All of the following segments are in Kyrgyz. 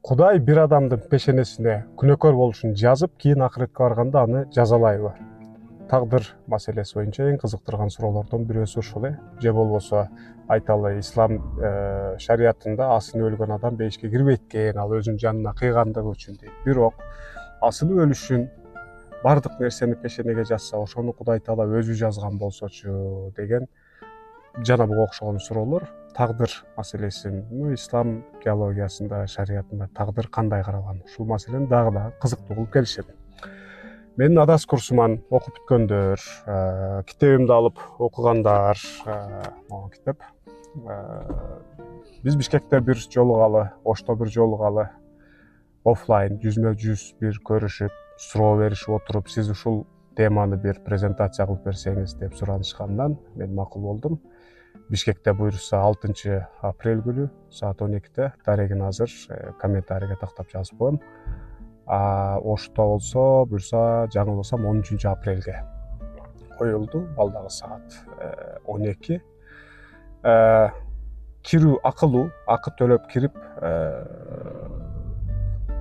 Кудай бир адамдын пешенесине күнөөкөр болушун жазып, кийин акыретке барганда аны жазалайбы? Тагдыр маселеси боюнча эң кызыктырган суроолордон бирөөсү ушул. Же болбосо айталы, ислам шариятында асыны өлгөн адам бейишке кирбейт экен, ал өзүнүн жанына кыйгандыгы үчүн дейт. Бирок асыны өлүшүн бардык нерсени пешенеге жазса, ошону Кудай Таала өзү жазган болсочу деген жана буга окшогон суроолор. Тагдыр маселесин ислам теологиясында, шариятында тагдыр кандай каралган? Ушул маселени дагы да кызыктуу кылып келишет. Менин адас курсуман окуп бүткөндөр, китебимди алып окугандар, могу китеп. Биз Бишкекте бир жолугалы, Ошто бир жолугалы, офлайн жүзмө жүз бир көрүшүп, суроо беришип отуруп, сиз ушул теманы бир презентация кылып берсеңиз деп суранышкандан мен макул болдум. Бишкекте буюрса 6 апрель күнү саат 12-те дарегин азыр комментарийге тактап жазып коем. Ошто болсо буюрса жаңылбасам 13 апрелге коюлду, ал дагы саат 12. Кирүү акылуу, акы төлөп кирип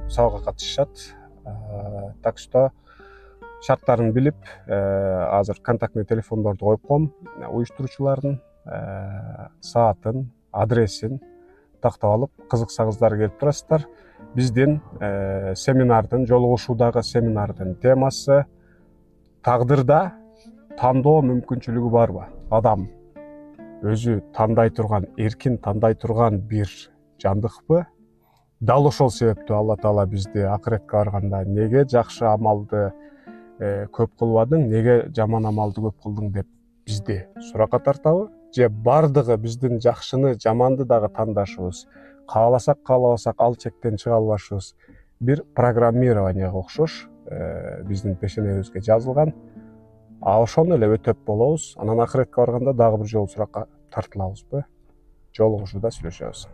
сабакка катышышат. Так что шарттарын билип, азыр контактный телефондорду коюп коем, уюштуруучулардын саатын, адресин тактап алып, кызыксаңыздар келип турасыздар. Биздин семинардын, жолугушуудагы семинардын темасы тагдырда тандоо мүмкүнчүлүгү барбы? Адам өзү тандай турган, эркин тандай турган бир жандыкпы? Дал ошол себептүү Алла Таала бизди акыретке барганда неге жакшы амалды көп кылбадың, неге жаман амалды көп кылдың деп бизди суракка тартабы? Же бардыгы биздин жакшыны, жаманды дагы тандашыбыз, кааласак каалабасак ал чектен чыга албашыбыз бир программированияга окшош биздин пешенебизге жазылган. Ошону эле өтөп болобуз. Анан акыретке барганда дагы бир жолу суракка тартылабызбы? Жолугушууда сүйлөшөбүз.